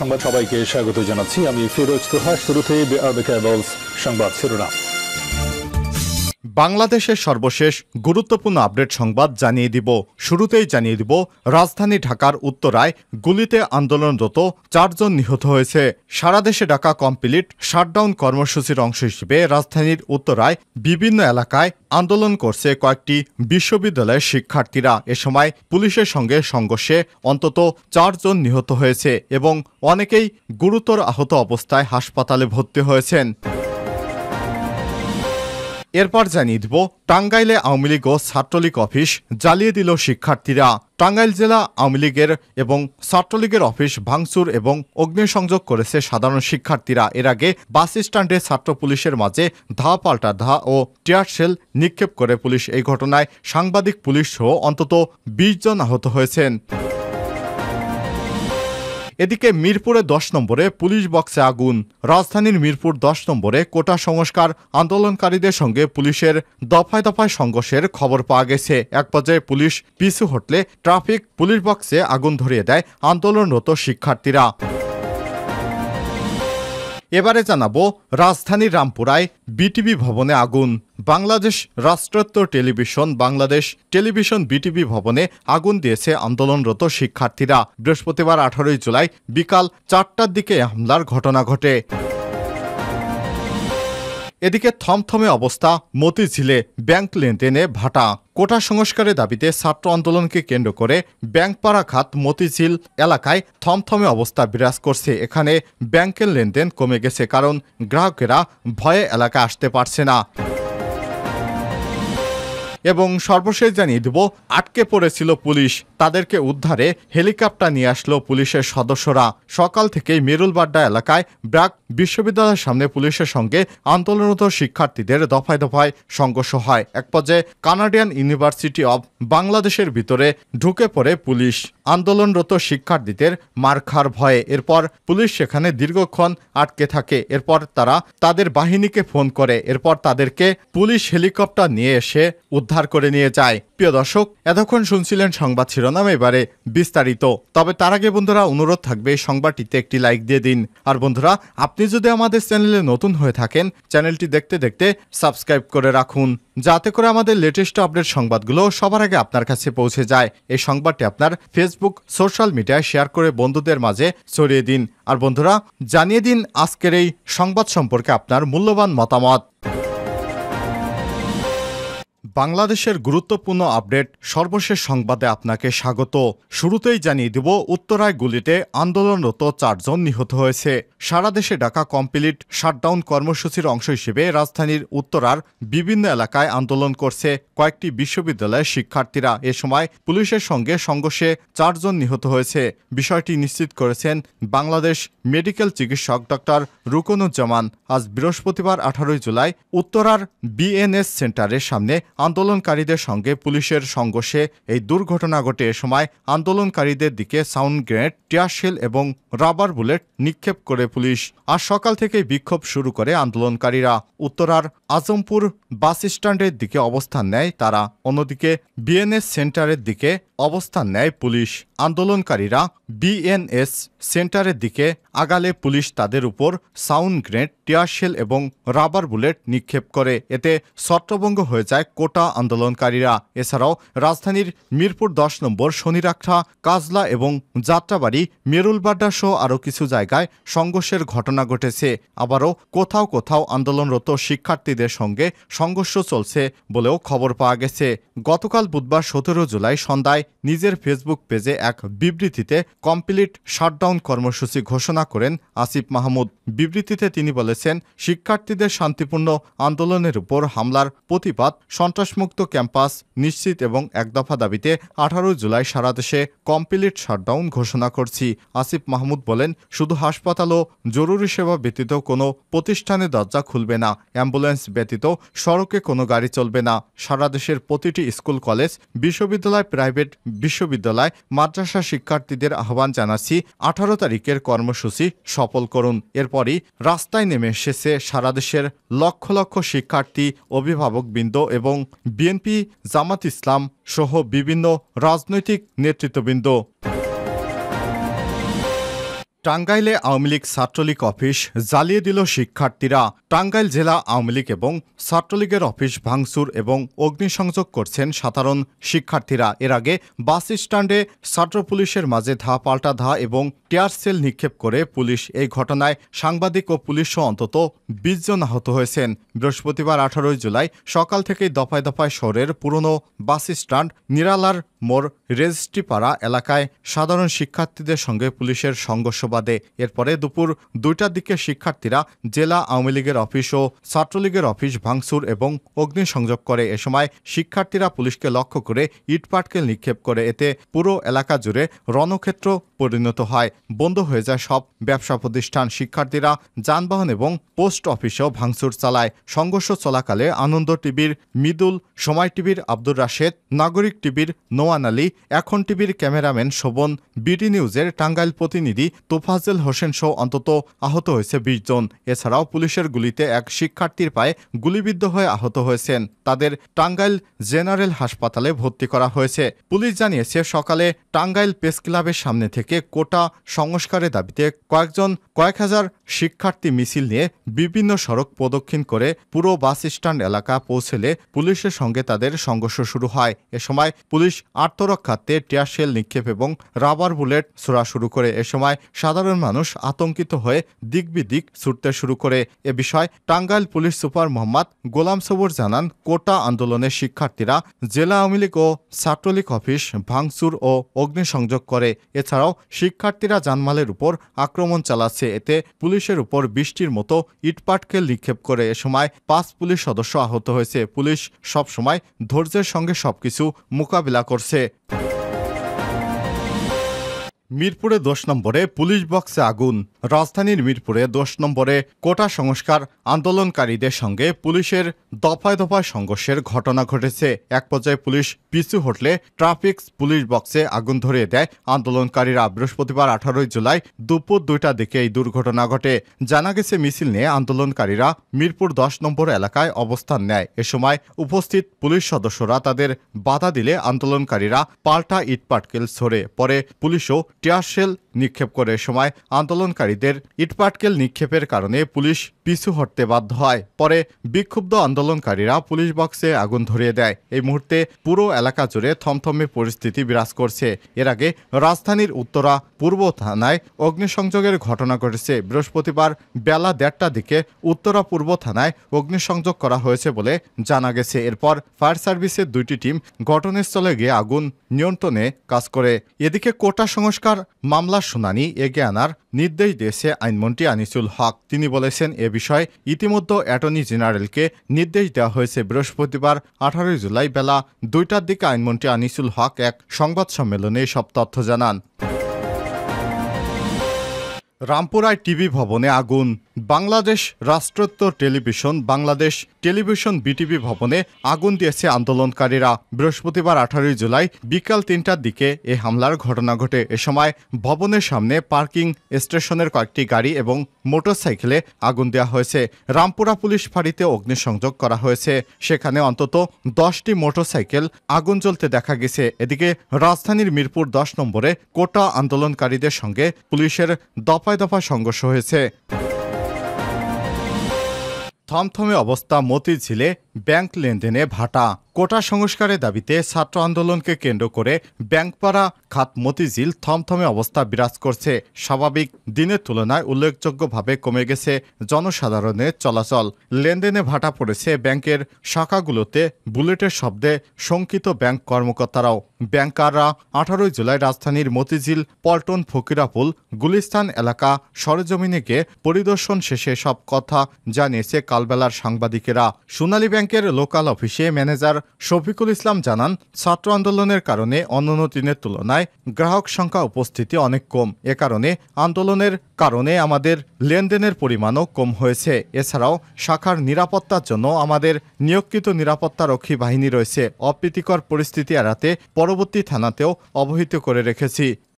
সংবাদ সবাইকে স্বাগত জানাচ্ছি। আমি ফিরোজ তোহা। শুরুতেই সংবাদ শিরোনাম। বাংলাদেশের সর্বশেষ গুরুত্বপূর্ণ আপডেট সংবাদ জানিয়ে দিব। শুরুতেই জানিয়ে দিব, রাজধানী ঢাকার উত্তরায় গুলিতে আন্দোলনরত 4 জন নিহত হয়েছে। সারা দেশে ডাকা কমপ্লিট শাটডাউন কর্মসূচির অংশ হিসেবে রাজধানীর উত্তরায় বিভিন্ন এলাকায় আন্দোলন করছে কয়েকটি বিশ্ববিদ্যালয়ের শিক্ষার্থীরা। এ সময় পুলিশের সঙ্গে সংঘর্ষে অন্তত 4 জন নিহত হয়েছে এবং অনেকেই গুরুতর আহত অবস্থায় হাসপাতালে ভর্তি হয়েছেন। এরপর জানিয়ে দিব, টাঙ্গাইলে আওয়ামী লীগ ও ছাত্রলীগ অফিস জ্বালিয়ে দিল শিক্ষার্থীরা। টাঙ্গাইল জেলা আওয়ামী লীগের এবং ছাত্রলীগের অফিস ভাঙচুর এবং অগ্নিসংযোগ করেছে সাধারণ শিক্ষার্থীরা। এর আগে বাস স্ট্যান্ডে ছাত্র পুলিশের মাঝে ধা পাল্টা ধা ও টিয়ার শেল নিক্ষেপ করে পুলিশ। এই ঘটনায় সাংবাদিক পুলিশ সহ অন্তত 20 জন আহত হয়েছেন। এদিকে মিরপুরে 10 নম্বরে পুলিশ বক্সে আগুন। রাজধানীর মিরপুর 10 নম্বরে কোটা সংস্কার আন্দোলনকারীদের সঙ্গে পুলিশের দফায় দফায় সংঘর্ষের খবর পাওয়া গেছে। এক পর্যায়ে পুলিশ পিছু হটলে ট্রাফিক পুলিশ বক্সে আগুন ধরিয়ে দেয় আন্দোলনরত শিক্ষার্থীরা। এবারে জানাবো, রাজধানীর রামপুরায় বিটিভি ভবনে আগুন। বাংলাদেশ রাষ্ট্রায়ত্ত টেলিভিশন বাংলাদেশ টেলিভিশন বিটিভি ভবনে আগুন দিয়েছে আন্দোলনরত শিক্ষার্থীরা। বৃহস্পতিবার 18 জুলাই বিকাল 4টার দিকে হামলার ঘটনা ঘটে। এদিকে থমথমে অবস্থা মতিঝিলে, ব্যাংক লেনদেনে ভাটা। কোটা সংস্কারের দাবিতে ছাত্র আন্দোলনকে কেন্দ্র করে ব্যাংকপাড়া খাত মতিঝিল এলাকায় থমথমে অবস্থা বিরাজ করছে। এখানে ব্যাংকের লেনদেন কমে গেছে, কারণ গ্রাহকেরা ভয়ে এলাকায় আসতে পারছে না। এবং সর্বশেষ জানিয়ে দেব, আটকে পড়েছিল পুলিশ, তাদেরকে উদ্ধারে হেলিকপ্টার নিয়ে আসলো পুলিশের সদস্যরা। সকাল থেকেই মেরুলবাড্ডা এলাকায় ব্র্যাক বিশ্ববিদ্যালয়ের সামনে পুলিশের সঙ্গে আন্দোলনরত শিক্ষার্থীদের দফায় দফায় সংঘর্ষ হয়। এক পর্যায়ে কানাডিয়ান ইউনিভার্সিটি অব বাংলাদেশের ভিতরে ঢুকে পড়ে পুলিশ আন্দোলনরত শিক্ষার্থীদের মার খাওয়ার ভয়ে। এরপর পুলিশ সেখানে দীর্ঘক্ষণ আটকে থাকে। এরপর তারা তাদের বাহিনীকে ফোন করে। এরপর তাদেরকে পুলিশ হেলিকপ্টার নিয়ে এসে উদ্ধার করে নিয়ে যায়। প্রিয় দর্শক, এতক্ষণ শুনছিলেন সংবাদ শিরোনাম, এবারে বিস্তারিত। তবে তার আগে বন্ধুরা, অনুরোধ থাকবে সংবাদটিতে একটি লাইক দিয়ে দিন। আর বন্ধুরা, আপনি যদি আমাদের চ্যানেলে নতুন হয়ে থাকেন, চ্যানেলটি দেখতে দেখতে সাবস্ক্রাইব করে রাখুন, যাতে করে আমাদের লেটেস্ট আপডেট সংবাদগুলো সবার আগে আপনার কাছে পৌঁছে যায়। এই সংবাদটি আপনার ফেসবুক সোশ্যাল মিডিয়ায় শেয়ার করে বন্ধুদের মাঝে ছড়িয়ে দিন। আর বন্ধুরা, জানিয়ে দিন আজকের এই সংবাদ সম্পর্কে আপনার মূল্যবান মতামত। বাংলাদেশের গুরুত্বপূর্ণ আপডেট সর্বশেষ সংবাদে আপনাকে স্বাগত। শুরুতেই জানিয়ে দেব, উত্তরায় গুলিতে আন্দোলনরত 4 জন নিহত হয়েছে। সারা দেশে ডাকা কমপ্লিট শাটডাউন কর্মসূচির অংশ হিসেবে রাজধানীর উত্তরার বিভিন্ন এলাকায় আন্দোলন করছে কয়েকটি বিশ্ববিদ্যালয়ের শিক্ষার্থীরা। এ সময় পুলিশের সঙ্গে সংঘর্ষে 4 জন নিহত হয়েছে। বিষয়টি নিশ্চিত করেছেন বাংলাদেশ মেডিকেল চিকিৎসক ডক্টর রুকনুজ্জামান। আজ বৃহস্পতিবার 18 জুলাই উত্তরার বিএনএস সেন্টারের সামনে আন্দোলনকারীদের সঙ্গে পুলিশের সংঘর্ষে এই দুর্ঘটনা ঘটে। এ সময় আন্দোলনকারীদের দিকে সাউন্ড গ্রেনেড, টিয়ার শেল এবং রাবার বুলেট নিক্ষেপ করে পুলিশ। আজ সকাল থেকেই বিক্ষোভ শুরু করে আন্দোলনকারীরা। উত্তরার আজমপুর বাস স্ট্যান্ডের দিকে অবস্থান নেয় তারা, অন্যদিকে বিএনএস সেন্টারের দিকে অবস্থান নেয় পুলিশ। আন্দোলনকারীরা বিএনএস সেন্টারের দিকে আগালে পুলিশ তাদের উপর সাউন্ড গ্রেনেড, টিয়ার শেল এবং রাবার বুলেট নিক্ষেপ করে। এতে ছত্রভঙ্গ হয়ে যায় কোটা আন্দোলনকারীরা। এছাড়াও রাজধানীর মিরপুর 10 নম্বর, শনিরাখড়া, কাজলা এবং যাত্রাবাড়ি, মেরুলবাড্ডা সহ আরও কিছু জায়গায় সংঘর্ষের ঘটনা ঘটেছে। আবারও কোথাও কোথাও আন্দোলনরত শিক্ষার্থীদের সঙ্গে সংঘর্ষ চলছে বলেও খবর পাওয়া গেছে। গতকাল বুধবার 17 জুলাই সন্ধ্যায় নিজের ফেসবুক পেজে এক বিবৃতিতে কমপ্লিট শাটডাউন কর্মসূচি ঘোষণা করেন আসিফ মাহমুদ। বিবৃতিতে তিনি বলেছেন, শিক্ষার্থীদের শান্তিপূর্ণ আন্দোলনের উপর হামলার প্রতিবাদ, সন্ত্রাসমুক্ত ক্যাম্পাস নিশ্চিত এবং এক দফা দাবিতে 18 জুলাই সারা দেশে কমপ্লিট শাটডাউন ঘোষণা করছি। আসিফ মাহমুদ বলেন, শুধু হাসপাতাল ও জরুরি সেবা ব্যতীত কোনো প্রতিষ্ঠানে দরজা খুলবে না, অ্যাম্বুলেন্স ব্যতীত সড়কে কোনো গাড়ি চলবে না। সারা দেশের প্রতিটি স্কুল, কলেজ, বিশ্ববিদ্যালয়, প্রাইভেট বিশ্ববিদ্যালয়, মাদ্রাসা শিক্ষার্থীদের আহ্বান জানাচ্ছি, 18 তারিখের কর্মসূচি সফল করুন। এরপরই রাস্তায় নেমে এসেছে সারা দেশের লক্ষ লক্ষ শিক্ষার্থী, অভিভাবকবৃন্দ এবং বিএনপি, জামাত ইসলাম সহ বিভিন্ন রাজনৈতিক নেতৃত্ববৃন্দ। টাঙ্গাইলে আওয়ামী লীগ ছাত্রলীগ অফিস জ্বালিয়ে দিল শিক্ষার্থীরা। টাঙ্গাইল জেলা আওয়ামী লীগ এবং ছাত্রলীগের অফিস ভাঙচুর এবং অগ্নিসংযোগ করছেন সাধারণ শিক্ষার্থীরা। এর আগে বাস স্ট্যান্ডে ছাত্র পুলিশের মাঝে পাল্টা ধা এবং টিয়ার সেল নিক্ষেপ করে পুলিশ। এই ঘটনায় সাংবাদিক ও পুলিশসহ অন্তত ২০ জন আহত হয়েছেন। বৃহস্পতিবার ১৮ জুলাই সকাল থেকেই দফায় দফায় শহরের পুরনো বাস স্ট্যান্ড, নিরালার মোড়, রেজিস্ট্রিপাড়া এলাকায় সাধারণ শিক্ষার্থীদের সঙ্গে পুলিশের সংঘর্ষ বাধে। এরপরে দুপুর ২টার দিকে শিক্ষার্থীরা জেলা আওয়ামী লীগের অফিস ও ছাত্রলীগের অফিস ভাঙচুর এবং অগ্নিসংযোগ করে। এ সময় শিক্ষার্থীরা পুলিশকে লক্ষ্য করে ইটপাটকেল নিক্ষেপ করে। এতে পুরো এলাকা জুড়ে রণক্ষেত্র পরিণত হয়। বন্ধ হয়ে যায় সব ব্যবসা প্রতিষ্ঠান। শিক্ষার্থীরা যানবাহন এবং পোস্ট অফিসেও ভাঙচুর চালায়। সংঘর্ষ চলাকালে আনন্দ টিভির মৃদুল, সময় টিভির আব্দুর রাশেদ, নাগরিক টিভির নোয়ান আলী, এখন টিভির ক্যামেরাম্যান শোভন, বিডি নিউজের টাঙ্গাইল প্রতিনিধি তোফাজ্জল হোসেন সহ অন্তত আহত হয়েছে ২০ জন। এছাড়াও পুলিশের গুলিতে এক শিক্ষার্থীর পায়ে গুলিবিদ্ধ হয়ে আহত হয়েছেন। তাদের টাঙ্গাইল জেনারেল হাসপাতালে ভর্তি করা হয়েছে। পুলিশ জানিয়েছে, সকালে টাঙ্গাইল প্রেস ক্লাবের সামনে থেকে কোটা সংস্কারের দাবিতে কয়েক হাজার শিক্ষার্থী মিছিল নিয়ে বিভিন্ন সড়ক প্রদক্ষিণ করে পুরো বাস স্ট্যান্ড এলাকা পৌঁছলে পুলিশের সঙ্গে তাদের সংঘর্ষ শুরু হয়। এ সময় পুলিশ আত্মরক্ষার্থে টিয়ার শেল নিক্ষেপ এবং রাবার বুলেট ছোড়া শুরু করে। এ সময় সাধারণ মানুষ আতঙ্কিত হয়ে দিক বিদিক ছুটতে শুরু করে। এ বিষয়ে টাঙ্গাইল পুলিশ সুপার মোহাম্মদ গোলাম সবুর জানান, কোটা আন্দোলনের শিক্ষার্থীরা জেলা আওয়ামী লীগ ও ছাত্রলীগ অফিস ভাঙচুর ও অগ্নিসংযোগ করে। এছাড়াও শিক্ষার্থীরা জানমালের উপর আক্রমণ চালাচ্ছে। এতে পুলিশের উপর বৃষ্টির মতো ইটপাটকেল নিক্ষেপ করে। এ সময় ৫ পুলিশ সদস্য আহত হয়েছে। পুলিশ সবসময় ধৈর্যের সঙ্গে সবকিছু মোকাবিলা করছে। মিরপুরে ১০ নম্বরে পুলিশ বক্সে আগুন। রাজধানীর মিরপুরে ১০ নম্বরে কোটা সংস্কার আন্দোলনকারীদের সঙ্গে পুলিশের দফায় দফায় সংঘর্ষের ঘটনা ঘটেছে। এক পর্যায়ে পুলিশ পিছু হটলে ট্রাফিক পুলিশ বক্সে আগুন ধরিয়ে দেয় আন্দোলনকারীরা। বৃহস্পতিবার ১৮ জুলাই দুপুর ২টার দিকে এই দুর্ঘটনা ঘটে। জানা গেছে, মিছিল নিয়ে আন্দোলনকারীরা মিরপুর ১০ নম্বর এলাকায় অবস্থান নেয়। এ সময় উপস্থিত পুলিশ সদস্যরা তাদের বাধা দিলে আন্দোলনকারীরা পাল্টা ইটপাটকেল ছোড়ে। পরে পুলিশও টিয়ার শেল নিক্ষেপ করে। সময় আন্দোলনকারীদের ইটপাটকেল নিক্ষেপের কারণে পুলিশ পিছু হটতে বাধ্য হয়। পরে বিক্ষুব্ধ আন্দোলনকারীরা পুলিশ বক্সে আগুন ধরিয়ে দেয়। এই মুহূর্তে পুরো এলাকা জুড়ে থমথমে পরিস্থিতি বিরাজ করছে। এর আগে রাজধানীর উত্তরা পূর্ব থানায় অগ্নিসংযোগের ঘটনা ঘটেছে। বৃহস্পতিবার বেলা ১:৩০টার দিকে উত্তরা পূর্ব থানায় অগ্নিসংযোগ করা হয়েছে বলে জানা গেছে। এরপর ফায়ার সার্ভিসের ২টি টিম ঘটনাস্থলে গিয়ে আগুন নিয়ন্ত্রণে কাজ করে। এদিকে কোটা সংস্কার মামলার শুনানি এগিয়ে আনার নির্দেশ দিয়েছে আইনমন্ত্রী আনিসুল হক। তিনি বলেছেন, এ বিষয়ে ইতিমধ্যে অ্যাটর্নি জেনারেলকে নির্দেশ দেওয়া হয়েছে। বৃহস্পতিবার ১৮ জুলাই বেলা ২টার দিকে আইনমন্ত্রী আনিসুল হক এক সংবাদ সম্মেলনে এসব তথ্য জানান। রামপুরায় টিভি ভবনে আগুন। বাংলাদেশ রাষ্ট্রোত্তর টেলিভিশন বাংলাদেশ টেলিভিশন বিটিভি ভবনে আগুন দিয়েছে আন্দোলনকারীরা। বৃহস্পতিবার ১৮ জুলাই বিকাল ৩টার দিকে এ হামলার ঘটনা ঘটে। এ সময় ভবনের সামনে পার্কিং স্টেশনের কয়েকটি গাড়ি এবং মোটরসাইকেলে আগুন দেওয়া হয়েছে। রামপুরা পুলিশ ফাঁড়িতে অগ্নিসংযোগ করা হয়েছে। সেখানে অন্তত ১০টি মোটরসাইকেল আগুন জ্বলতে দেখা গেছে। এদিকে রাজধানীর মিরপুর ১০ নম্বরে কোটা আন্দোলনকারীদের সঙ্গে পুলিশের দফায় দফায় সংঘর্ষ হয়েছে। থমথমে অবস্থা মতিঝিলে ব্যাংক লেনদেনে ভাটা। কোটা সংস্কারের দাবিতে ছাত্র আন্দোলনকে কেন্দ্র করে ব্যাংকপাড়া খাত মতিঝিল থমথমে অবস্থা বিরাজ করছে। স্বাভাবিক দিনের তুলনায় উল্লেখযোগ্যভাবে কমে গেছে জনসাধারণের চলাচল। লেনদেনে ভাটা পড়েছে ব্যাংকের শাখাগুলোতে। বুলেটের শব্দে শঙ্কিত ব্যাংক কর্মকর্তারাও। ব্যাংকাররা ১৮ জুলাই রাজধানীর মতিঝিল, পল্টন, ফকিরাপুল, গুলিস্তান এলাকা সরেজমিনে গিয়ে পরিদর্শন শেষে সব কথা জানিয়েছে কালবেলার সাংবাদিকেরা। সোনালী ব্যাংকের লোকাল অফিসে ম্যানেজার শফিকুল ইসলাম জানান, ছাত্র আন্দোলনের কারণে অন্যান্য দিনের তুলনায় গ্রাহক সংখ্যা উপস্থিতি অনেক কম। এ কারণে আন্দোলনের কারণে আমাদের লেনদেনের পরিমাণও কম হয়েছে। এছাড়াও শাখার নিরাপত্তার জন্য আমাদের নিয়োগকৃত নিরাপত্তারক্ষী বাহিনী রয়েছে। অপ্রীতিকর পরিস্থিতি এড়াতে পরবর্তী থানাতেও অবহিত করে রেখেছি।